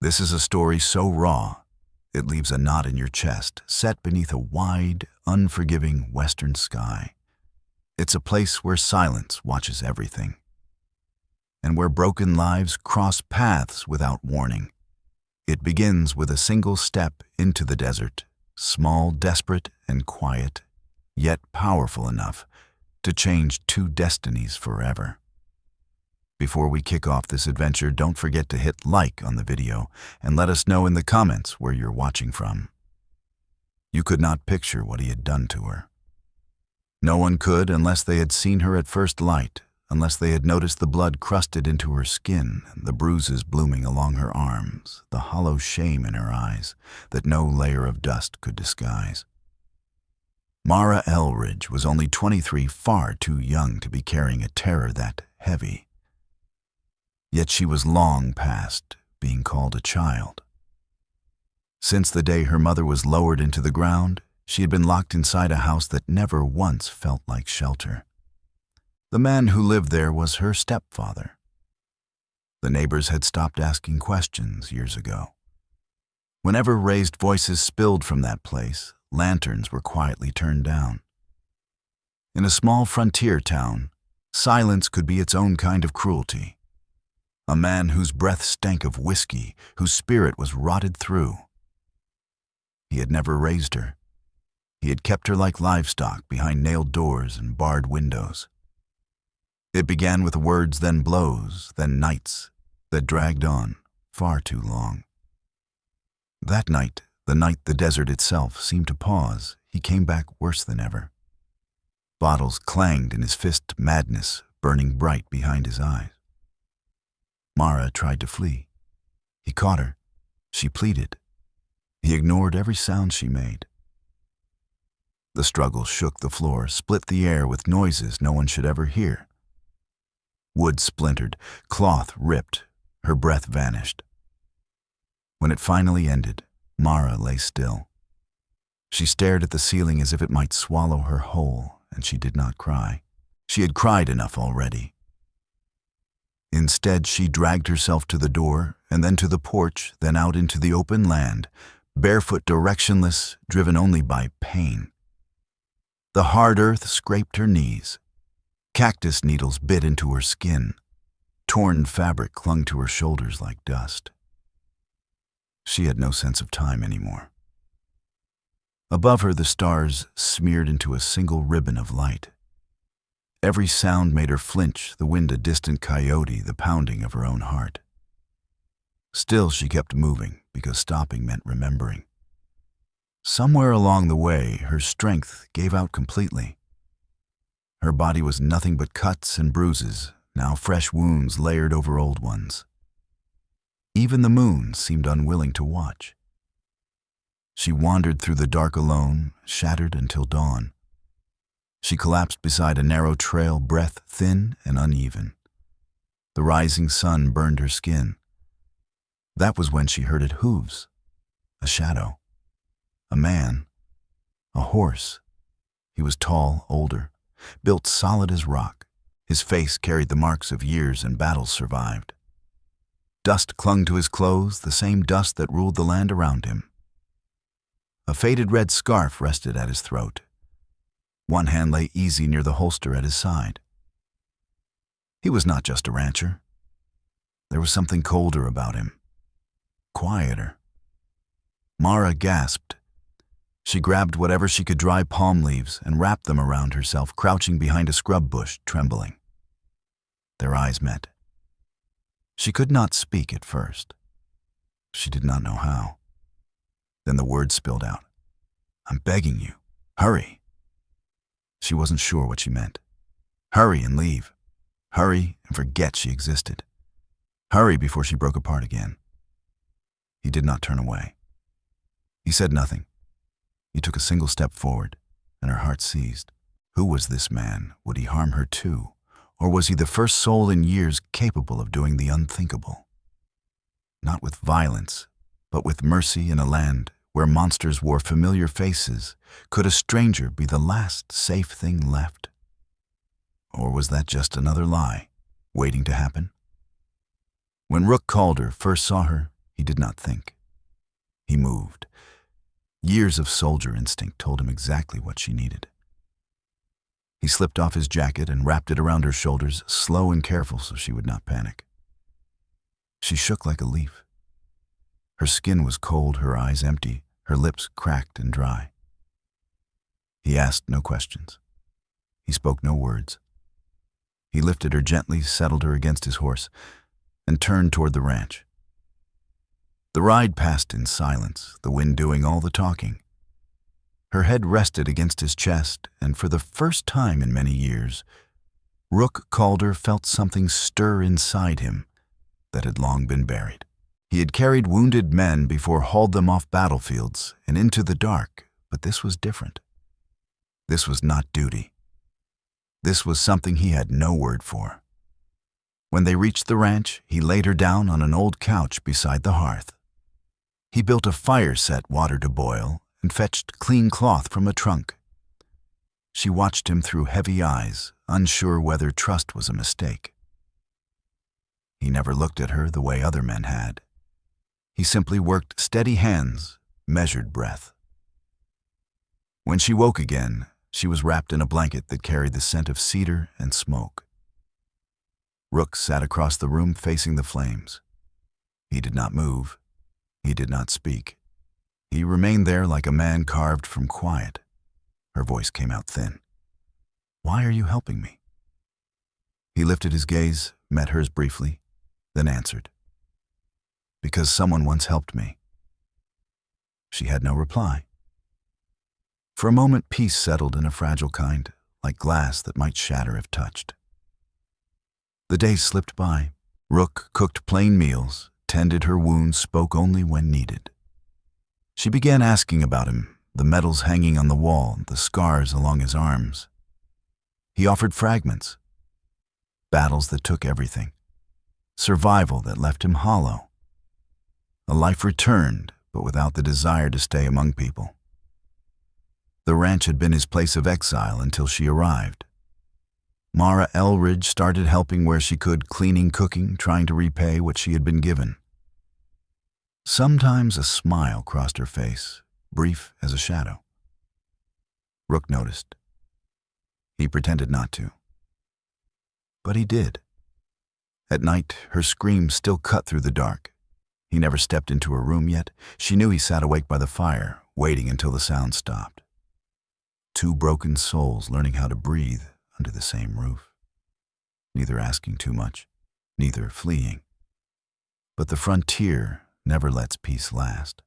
This is a story so raw, it leaves a knot in your chest, set beneath a wide, unforgiving western sky. It's a place where silence watches everything, and where broken lives cross paths without warning. It begins with a single step into the desert, small, desperate, and quiet, yet powerful enough to change two destinies forever. Before we kick off this adventure, don't forget to hit like on the video and let us know in the comments where you're watching from. You could not picture what he had done to her. No one could unless they had seen her at first light, unless they had noticed the blood crusted into her skin, the bruises blooming along her arms, the hollow shame in her eyes that no layer of dust could disguise. Mara Elridge was only 23, far too young to be carrying a terror that heavy. Yet she was long past being called a child. Since the day her mother was lowered into the ground, she had been locked inside a house that never once felt like shelter. The man who lived there was her stepfather. The neighbors had stopped asking questions years ago. Whenever raised voices spilled from that place, lanterns were quietly turned down. In a small frontier town, silence could be its own kind of cruelty. A man whose breath stank of whiskey, whose spirit was rotted through. He had never raised her. He had kept her like livestock behind nailed doors and barred windows. It began with words, then blows, then nights that dragged on far too long. That night, the night the desert itself seemed to pause, he came back worse than ever. Bottles clanged in his fist, madness burning bright behind his eyes. Mara tried to flee. He caught her. She pleaded. He ignored every sound she made. The struggle shook the floor, split the air with noises no one should ever hear. Wood splintered, cloth ripped, her breath vanished. When it finally ended, Mara lay still. She stared at the ceiling as if it might swallow her whole, and she did not cry. She had cried enough already. Instead, she dragged herself to the door, and then to the porch, then out into the open land, barefoot, directionless, driven only by pain. The hard earth scraped her knees. Cactus needles bit into her skin. Torn fabric clung to her shoulders like dust. She had no sense of time anymore. Above her, the stars smeared into a single ribbon of light. Every sound made her flinch, the wind a distant coyote, the pounding of her own heart. Still, she kept moving, because stopping meant remembering. Somewhere along the way, her strength gave out completely. Her body was nothing but cuts and bruises, now fresh wounds layered over old ones. Even the moon seemed unwilling to watch. She wandered through the dark alone, shattered until dawn. She collapsed beside a narrow trail, breath thin and uneven. The rising sun burned her skin. That was when she heard hooves, a shadow, a man, a horse. He was tall, older, built solid as rock. His face carried the marks of years and battles survived. Dust clung to his clothes, the same dust that ruled the land around him. A faded red scarf rested at his throat. One hand lay easy near the holster at his side. He was not just a rancher. There was something colder about him, quieter. Mara gasped. She grabbed whatever she could, dry palm leaves, and wrapped them around herself, crouching behind a scrub bush, trembling. Their eyes met. She could not speak at first. She did not know how. Then the words spilled out. "I'm begging you, hurry." She wasn't sure what she meant. Hurry and leave. Hurry and forget she existed. Hurry before she broke apart again. He did not turn away. He said nothing. He took a single step forward, and her heart seized. Who was this man? Would he harm her too? Or was he the first soul in years capable of doing the unthinkable? Not with violence, but with mercy in a land where monsters wore familiar faces. Could a stranger be the last safe thing left? Or was that just another lie, waiting to happen? When Rook Calder first saw her, He did not think. He moved. Years of soldier instinct told him exactly what she needed. He slipped off his jacket and wrapped it around her shoulders, slow and careful so she would not panic. She shook like a leaf. Her skin was cold, her eyes empty, her lips cracked and dry. He asked no questions. He spoke no words. He lifted her gently, settled her against his horse, and turned toward the ranch. The ride passed in silence, the wind doing all the talking. Her head rested against his chest, and for the first time in many years, Rook Calder felt something stir inside him that had long been buried. He had carried wounded men before, hauled them off battlefields and into the dark, but this was different. This was not duty. This was something he had no word for. When they reached the ranch, he laid her down on an old couch beside the hearth. He built a fire, set water to boil, and fetched clean cloth from a trunk. She watched him through heavy eyes, unsure whether trust was a mistake. He never looked at her the way other men had. He simply worked steady hands, measured breath. When she woke again, she was wrapped in a blanket that carried the scent of cedar and smoke. Rook sat across the room facing the flames. He did not move. He did not speak. He remained there like a man carved from quiet. Her voice came out thin. "Why are you helping me?" He lifted his gaze, met hers briefly, then answered, "Because someone once helped me." She had no reply. For a moment, peace settled in a fragile kind, like glass that might shatter if touched. The days slipped by. Rook cooked plain meals, tended her wounds, spoke only when needed. She began asking about him, the medals hanging on the wall, the scars along his arms. He offered fragments. Battles that took everything. Survival that left him hollow. A life returned, but without the desire to stay among people. The ranch had been his place of exile until she arrived. Mara Elridge started helping where she could, cleaning, cooking, trying to repay what she had been given. Sometimes a smile crossed her face, brief as a shadow. Rook noticed. He pretended not to. But he did. At night, her screams still cut through the dark. He never stepped into her room yet. She knew he sat awake by the fire, waiting until the sound stopped. Two broken souls learning how to breathe under the same roof. Neither asking too much, neither fleeing. But the frontier never lets peace last.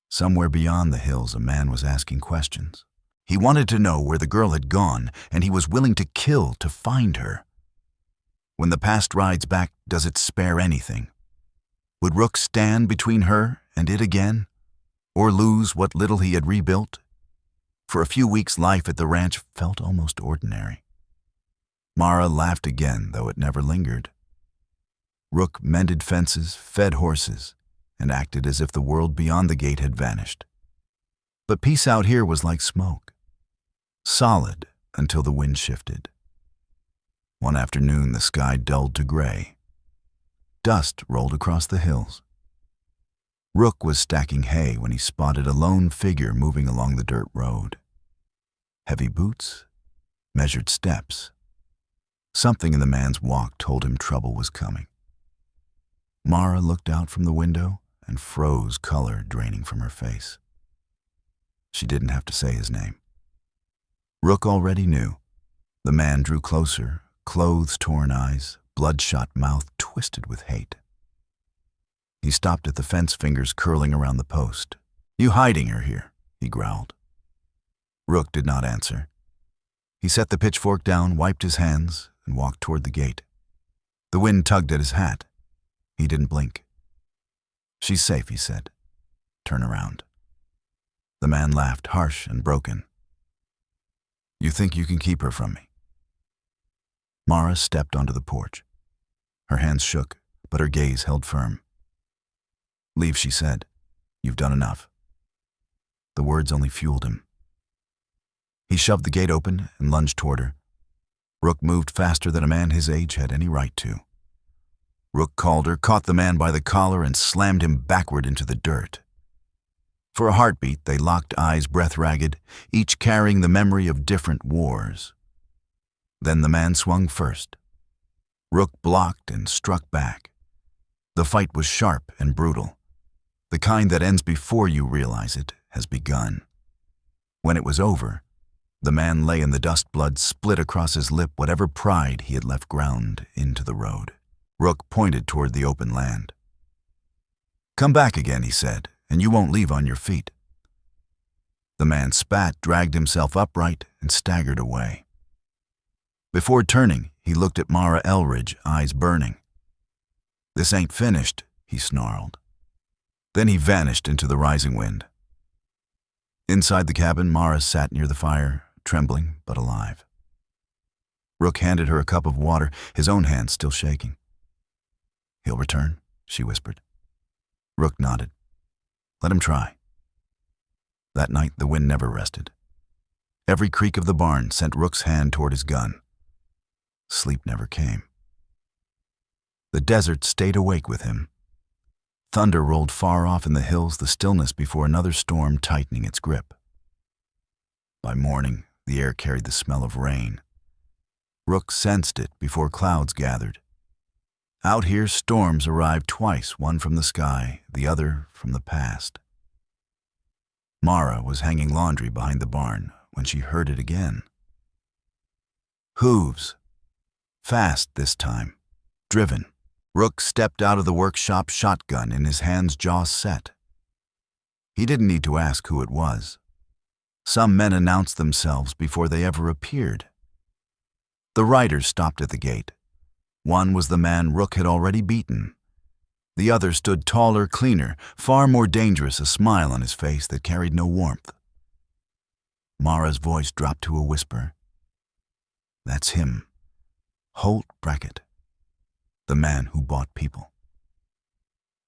Somewhere beyond the hills, a man was asking questions. He wanted to know where the girl had gone, and he was willing to kill to find her. When the past rides back, does it spare anything? Would Rook stand between her and it again, or lose what little he had rebuilt? For a few weeks, life at the ranch felt almost ordinary. Mara laughed again, though it never lingered. Rook mended fences, fed horses, and acted as if the world beyond the gate had vanished. But peace out here was like smoke, solid until the wind shifted. One afternoon, the sky dulled to gray. Dust rolled across the hills. Rook was stacking hay when he spotted a lone figure moving along the dirt road. Heavy boots, measured steps. Something in the man's walk told him trouble was coming. Mara looked out from the window and froze, color draining from her face. She didn't have to say his name. Rook already knew. The man drew closer, clothes-torn eyes, bloodshot mouth twisted with hate. He stopped at the fence, fingers curling around the post. "You hiding her here?" he growled. Rook did not answer. He set the pitchfork down, wiped his hands, and walked toward the gate. The wind tugged at his hat. He didn't blink. "She's safe," he said. "Turn around." The man laughed, harsh and broken. "You think you can keep her from me?" Mara stepped onto the porch. Her hands shook, but her gaze held firm. "Leave," she said. "You've done enough." The words only fueled him. He shoved the gate open and lunged toward her. Rook moved faster than a man his age had any right to. Rook called her, caught the man by the collar, and slammed him backward into the dirt. For a heartbeat, they locked eyes breath-ragged, each carrying the memory of different wars. Then the man swung first. Rook blocked and struck back. The fight was sharp and brutal. The kind that ends before you realize it has begun. When it was over, the man lay in the dust, blood split across his lip, whatever pride he had left ground into the road. Rook pointed toward the open land. "Come back again," he said, "and you won't leave on your feet." The man spat, dragged himself upright, and staggered away. Before turning, he looked at Mara Elridge, eyes burning. "This ain't finished," he snarled. Then he vanished into the rising wind. Inside the cabin, Mara sat near the fire, trembling but alive. Rook handed her a cup of water, his own hand still shaking. "He'll return," she whispered. Rook nodded. "Let him try." That night, the wind never rested. Every creak of the barn sent Rook's hand toward his gun. Sleep never came. The desert stayed awake with him. Thunder rolled far off in the hills, the stillness before another storm tightening its grip. By morning, the air carried the smell of rain. Rook sensed it before clouds gathered. Out here, storms arrived twice, one from the sky, the other from the past. Mara was hanging laundry behind the barn when she heard it again. Hooves. Fast this time. Driven. Rook stepped out of the workshop, shotgun in his hands, jaw set. He didn't need to ask who it was. Some men announced themselves before they ever appeared. The riders stopped at the gate. One was the man Rook had already beaten. The other stood taller, cleaner, far more dangerous, a smile on his face that carried no warmth. Mara's voice dropped to a whisper. "That's him. Holt Brackett. The man who bought people."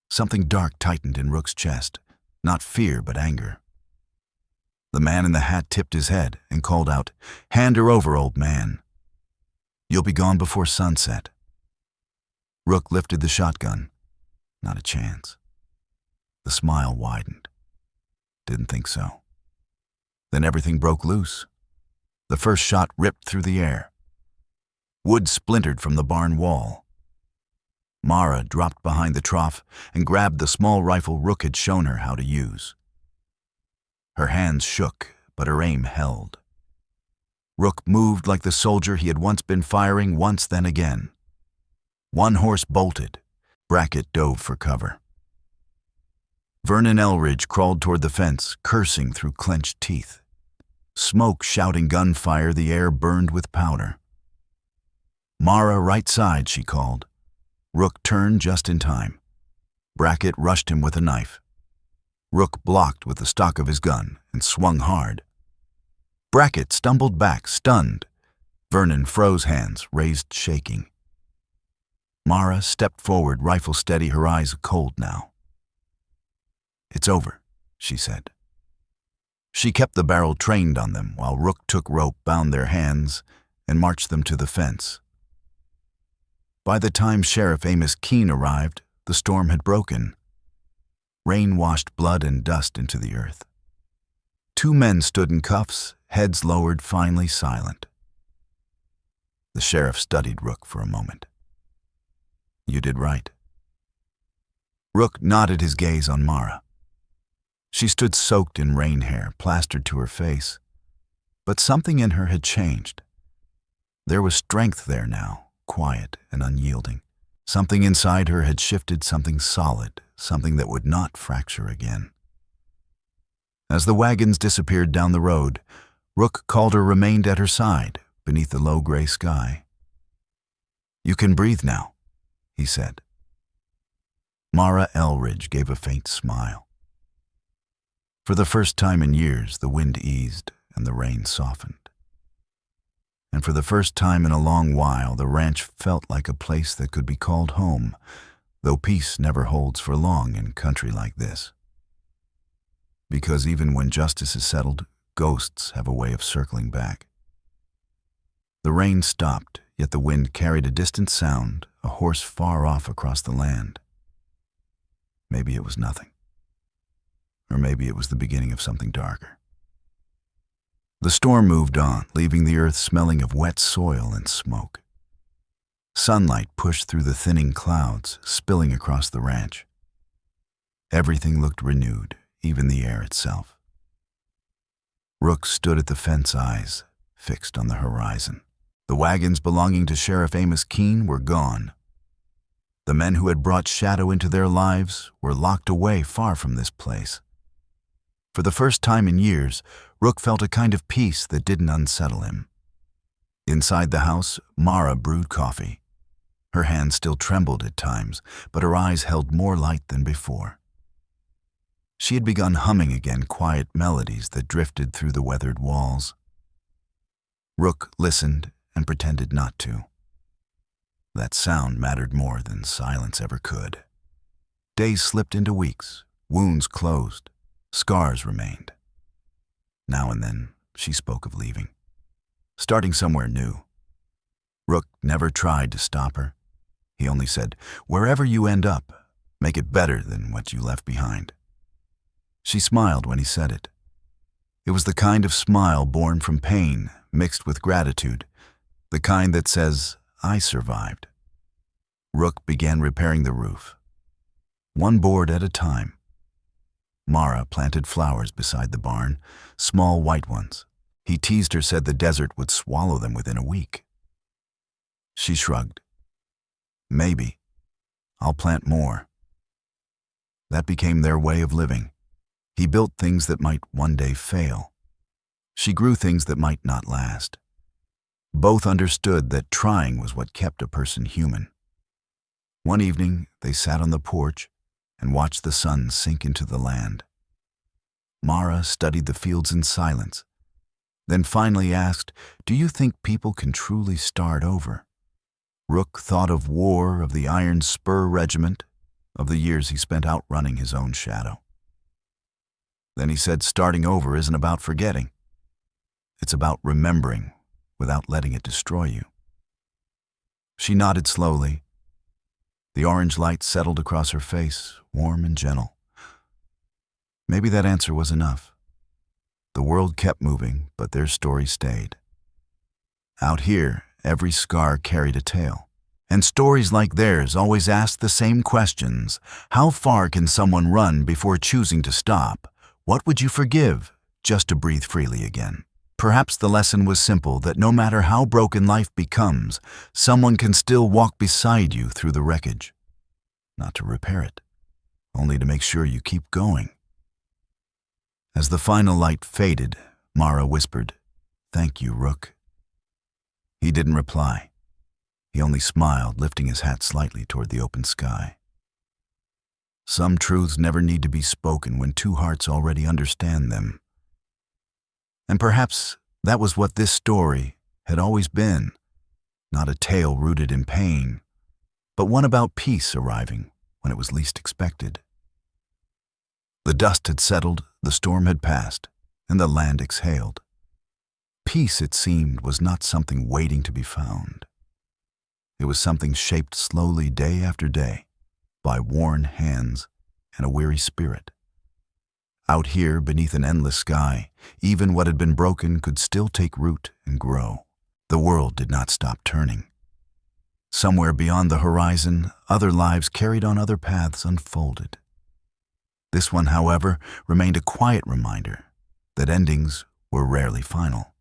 Something dark tightened in Rook's chest, not fear but anger. The man in the hat tipped his head and called out, "Hand her over, old man. You'll be gone before sunset." Rook lifted the shotgun. Not a chance. The smile widened. Didn't think so. Then everything broke loose. The first shot ripped through the air. Wood splintered from the barn wall. Mara dropped behind the trough and grabbed the small rifle Rook had shown her how to use. Her hands shook, but her aim held. Rook moved like the soldier he had once been, firing once then again. One horse bolted. Brackett dove for cover. Vernon Elridge crawled toward the fence, cursing through clenched teeth. Smoke shouting gunfire, the air burned with powder. "Mara, right side," she called. Rook turned just in time. Brackett rushed him with a knife. Rook blocked with the stock of his gun and swung hard. Brackett stumbled back, stunned. Vernon froze, hands raised, shaking. Mara stepped forward, rifle steady, her eyes cold now. "It's over," she said. She kept the barrel trained on them while Rook took rope, bound their hands, and marched them to the fence. By the time Sheriff Amos Keene arrived, the storm had broken. Rain washed blood and dust into the earth. Two men stood in cuffs, heads lowered, finally silent. The sheriff studied Rook for a moment. "You did right." Rook nodded his gaze on Mara. She stood soaked in rain hair, plastered to her face, but something in her had changed. There was strength there now, quiet and unyielding. Something inside her had shifted, something solid, something that would not fracture again. As the wagons disappeared down the road, Rook Calder remained at her side, beneath the low gray sky. "You can breathe now," he said. Mara Elridge gave a faint smile. For the first time in years, the wind eased and the rain softened. And for the first time in a long while, the ranch felt like a place that could be called home, though peace never holds for long in country like this. Because even when justice is settled, ghosts have a way of circling back. The rain stopped, yet the wind carried a distant sound, a horse far off across the land. Maybe it was nothing. Or maybe it was the beginning of something darker. The storm moved on, leaving the earth smelling of wet soil and smoke. Sunlight pushed through the thinning clouds, spilling across the ranch. Everything looked renewed, even the air itself. Rook stood at the fence, eyes fixed on the horizon. The wagons belonging to Sheriff Amos Keene were gone. The men who had brought shadow into their lives were locked away far from this place. For the first time in years, Rook felt a kind of peace that didn't unsettle him. Inside the house, Mara brewed coffee. Her hands still trembled at times, but her eyes held more light than before. She had begun humming again quiet melodies that drifted through the weathered walls. Rook listened and pretended not to. That sound mattered more than silence ever could. Days slipped into weeks, wounds closed, scars remained. Now and then, she spoke of leaving, starting somewhere new. Rook never tried to stop her. He only said, "Wherever you end up, make it better than what you left behind." She smiled when he said it. It was the kind of smile born from pain, mixed with gratitude, the kind that says, "I survived." Rook began repairing the roof, one board at a time. Mara planted flowers beside the barn, small white ones. He teased her, said the desert would swallow them within a week. She shrugged. "Maybe. I'll plant more." That became their way of living. He built things that might one day fail. She grew things that might not last. Both understood that trying was what kept a person human. One evening, they sat on the porch and watched the sun sink into the land. Mara studied the fields in silence, then finally asked, "Do you think people can truly start over?" Rook thought of war, of the Iron Spur Regiment, of the years he spent outrunning his own shadow. Then he said, "Starting over isn't about forgetting. It's about remembering without letting it destroy you." She nodded slowly. The orange light settled across her face, warm and gentle. Maybe that answer was enough. The world kept moving, but their story stayed. Out here, every scar carried a tale. And stories like theirs always asked the same questions. How far can someone run before choosing to stop? What would you forgive just to breathe freely again? Perhaps the lesson was simple, that no matter how broken life becomes, someone can still walk beside you through the wreckage. Not to repair it, only to make sure you keep going. As the final light faded, Mara whispered, "Thank you, Rook." He didn't reply. He only smiled, lifting his hat slightly toward the open sky. Some truths never need to be spoken when two hearts already understand them. And perhaps that was what this story had always been, not a tale rooted in pain, but one about peace arriving when it was least expected. The dust had settled, the storm had passed, and the land exhaled. Peace, it seemed, was not something waiting to be found. It was something shaped slowly day after day by worn hands and a weary spirit. Out here, beneath an endless sky, even what had been broken could still take root and grow. The world did not stop turning. Somewhere beyond the horizon, other lives carried on, other paths unfolded. This one, however, remained a quiet reminder that endings were rarely final.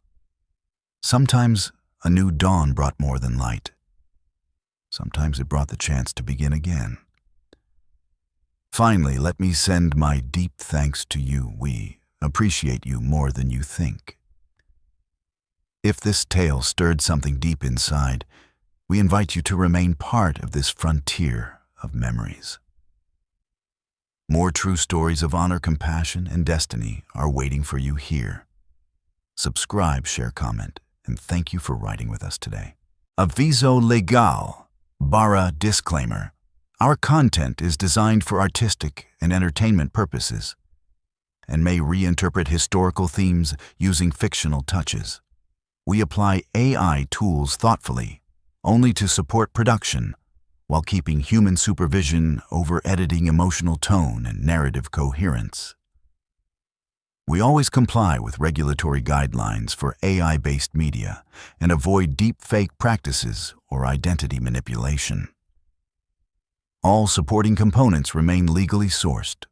Sometimes a new dawn brought more than light. Sometimes it brought the chance to begin again. Finally, let me send my deep thanks to you. We appreciate you more than you think. If this tale stirred something deep inside, we invite you to remain part of this frontier of memories. More true stories of honor, compassion, and destiny are waiting for you here. Subscribe, share, comment, and thank you for writing with us today. Aviso legal, barra disclaimer. Our content is designed for artistic and entertainment purposes and may reinterpret historical themes using fictional touches. We apply AI tools thoughtfully only to support production, while keeping human supervision over editing, emotional tone, and narrative coherence. We always comply with regulatory guidelines for AI-based media and avoid deepfake practices or identity manipulation. All supporting components remain legally sourced.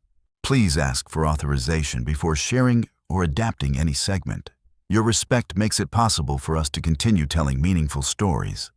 Please ask for authorization before sharing or adapting any segment. Your respect makes it possible for us to continue telling meaningful stories.